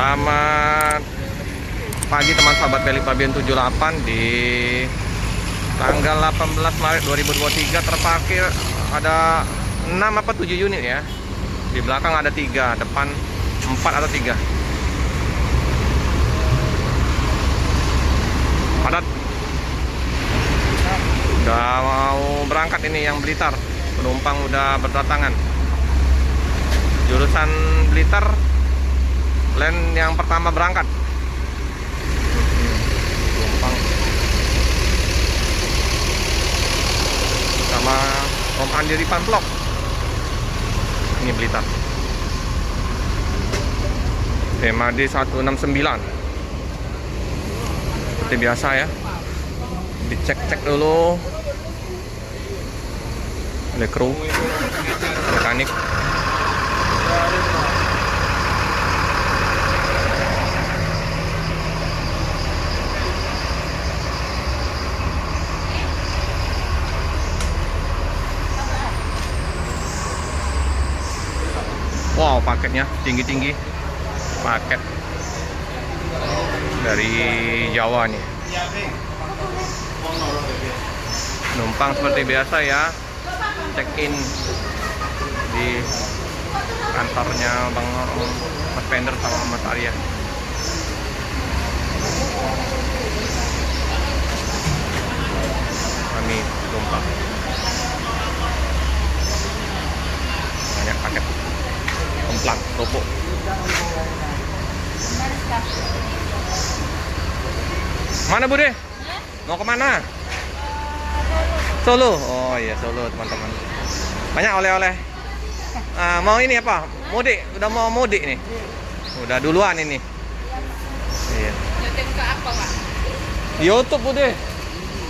Selamat pagi teman sahabat Beli Pabean 78 di tanggal 18 Maret 2023. Terparkir ada 6 apa 7 unit ya. Di belakang ada 3, depan 4 atau 3. Padat. Udah mau berangkat ini yang Blitar. Penumpang udah berdatangan. Jurusan Blitar, land yang pertama berangkat. Penumpang sama Om Andi Ripan Vlog. Ini Blitar. MAD 169. Seperti biasa ya. Dicek-cek dulu oleh kru mekanik. Wow, paketnya tinggi-tinggi. Paket dari Jawa nih. Penumpang seperti biasa ya, check-in di kantornya Bang Mas Pender sama Mas Arya. Kami penumpang banyak paket kemplang, kerupuk. Mana Bude? Mau kemana? Solo. Oh iya, Solo teman-teman. Banyak oleh-oleh. Mau ini apa? Mudik. Udah mau mudik nih. Udah duluan ini. Iya. YouTube ke apa, Pak? YouTube Bude.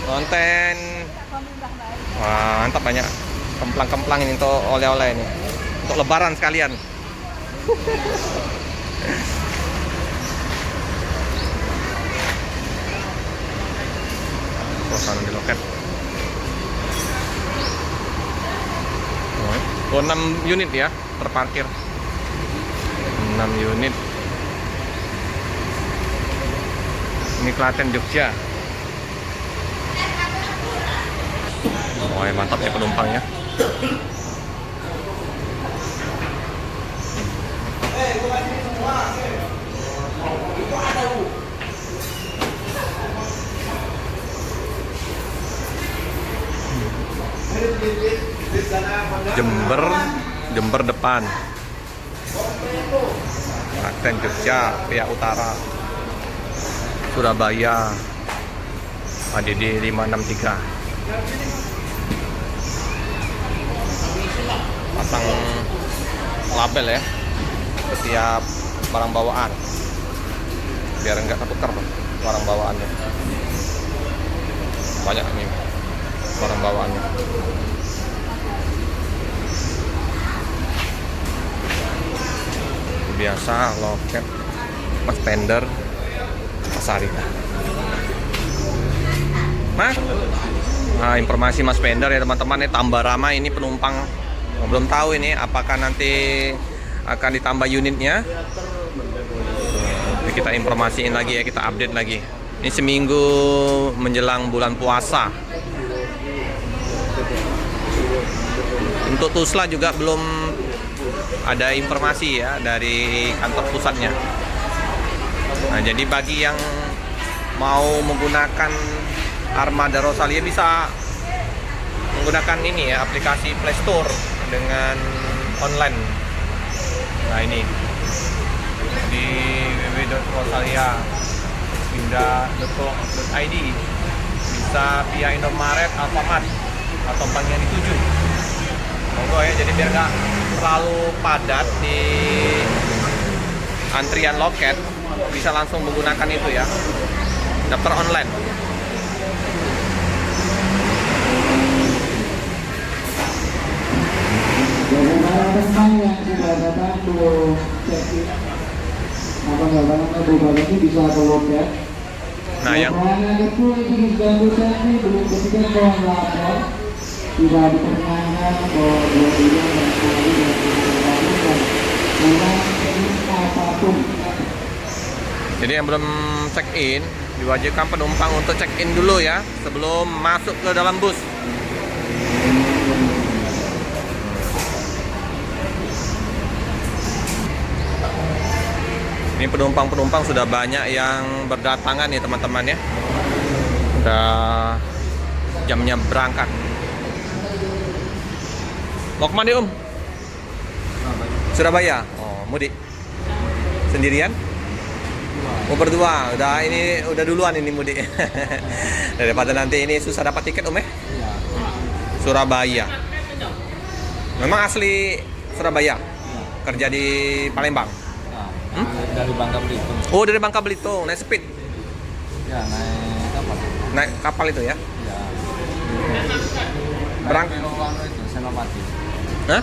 Konten. Wah, mantap, banyak kemplang-kemplang ini untuk oleh-oleh ini. Untuk lebaran sekalian. Suasana di loket. Oh, 6 unit ya terparkir. 6 unit. Ini Klaten Jogja. Oh, mantap ya penumpangnya. Jember depan. Klaten Jogja pihak utara. Surabaya ADD 563. Pasang label ya setiap barang bawaan biar enggak ketukar barang bawaannya. Banyak nih barang bawaannya. Biasa loket Mas Pender Pasar ini. Mas, informasi Mas Pender ya teman-teman, ini tambah ramai ini penumpang. Belum tahu ini apakah nanti akan ditambah unitnya. Jadi kita informasiin lagi ya, kita update lagi. Ini seminggu menjelang bulan puasa. Untuk Tusla juga belum ada informasi ya dari kantor pusatnya. Nah, jadi bagi yang mau menggunakan Armada Rosalia bisa menggunakan ini ya, aplikasi Play Store dengan online. Nah, ini di www.rosalia.id bisa via Indomaret, Alfamart atau bank yang dituju. Monggo ya, jadi biar nggak terlalu padat di antrian loket, bisa langsung menggunakan itu ya, daftar online. Bagaimana teman yang sudah datang belum check-in apa ini bisa ke loket. Nah, yang belum ketika mohon lapor tidak diperkenankan bahwa dua dan sekali dan apapun Jadi yang belum check in diwajibkan penumpang untuk check in dulu ya sebelum masuk ke dalam bus. Ini penumpang-penumpang sudah banyak yang berdatangan ya teman-teman ya. Udah jamnya berangkat. Mau kemana Om? Surabaya. Oh, mudik. Sendirian? Oh, berdua. Udah duluan ini mudik. Daripada nanti ini susah dapat tiket Om ya? Iya. Surabaya. Memang asli Surabaya. Kerja di Palembang. Dari Bangka Belitung. Oh, dari Bangka Belitung, naik speed. Ya, naik kapal. Naik kapal itu ya? Ya. Berang- itu Senopati. Hah?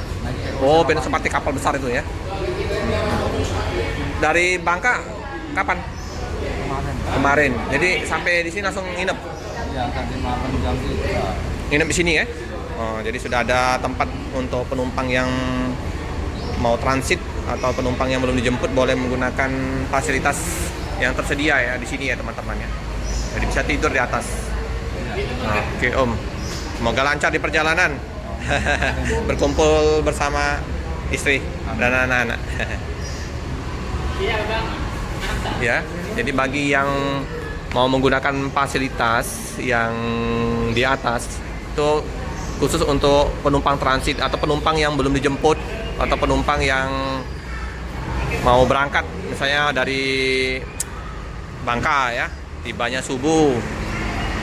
Oh, Senopati kapal besar itu ya? Dari Bangka kapan? Kemarin. Jadi sampai di sini langsung nginep. Ya, tadi malam jam 3. Nginep di sini ya? Oh, jadi sudah ada tempat untuk penumpang yang mau transit atau penumpang yang belum dijemput boleh menggunakan fasilitas yang tersedia ya di sini ya teman-teman ya. Jadi bisa tidur di atas. Nah, oke Om. Semoga lancar di perjalanan. Berkumpul bersama istri dan anak-anak. Ya, jadi bagi yang mau menggunakan fasilitas yang di atas itu khusus untuk penumpang transit atau penumpang yang belum dijemput atau penumpang yang mau berangkat misalnya dari Bangka ya, tibanya subuh.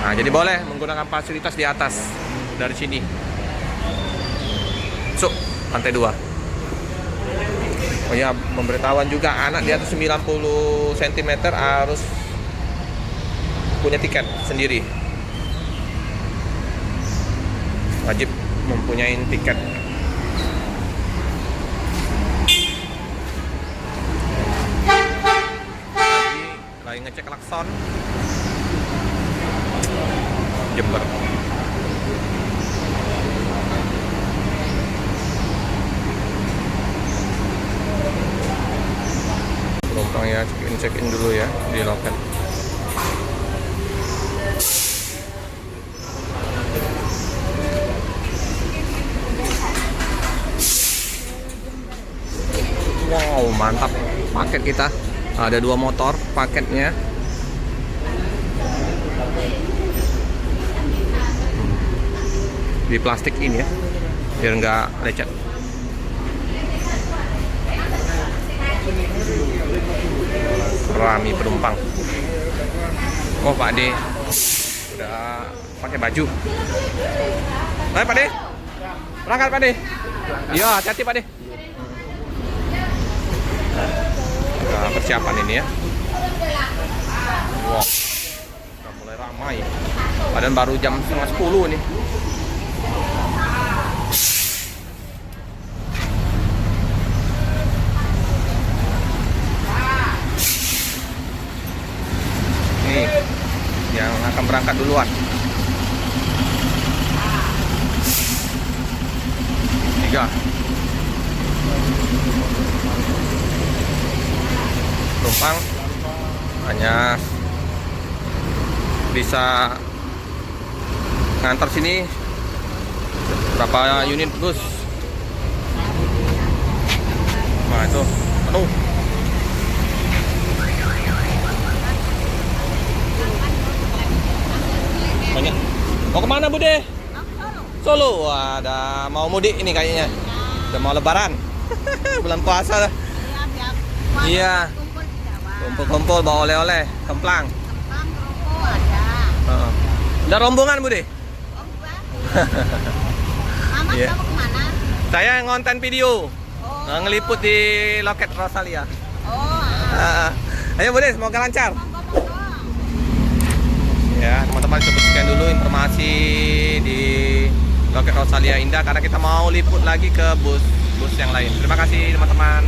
Nah, jadi boleh menggunakan fasilitas di atas dari sini. Lantai 2. Oh ya, pemberitahuan juga anak di atas 90 cm harus punya tiket sendiri. Wajib mempunyai tiket. Lagi ngecek klakson. Jember. Penumpang ya check in dulu ya di loket. Wow, mantap paket kita. Ada 2 motor paketnya. Di plastik ini ya, biar nggak lecet. Rame penumpang. Oh, Pak De udah pakai baju. Ayo Pak De, berangkat Pak De. Iya, hati-hati Pak De. Nah, persiapan ini ya. Wow, udah mulai ramai. Padahal baru jam 9:30 nih. Nih, yang akan berangkat duluan. 3. Penumpang hanya bisa ngantar sini berapa unit bus. Nah, itu penuh. Banyak. Mau kemana Bude? Solo. Wah, ada mau mudik ini kayaknya. Udah mau lebaran. Bulan puasa. Iya. Kumpul-kumpul bawa oleh-oleh, kemplang. Udah rombongan Bude? Mama Iya. kamu kemana? Saya ngonten video. Ngeliput di loket Rosalia. Oh, Ayo Bude, semoga lancar. monggo. Ya, teman-teman coba sekian dulu informasi di loket Rosalia Indah karena kita mau liput lagi ke bus yang lain. Terima kasih teman-teman.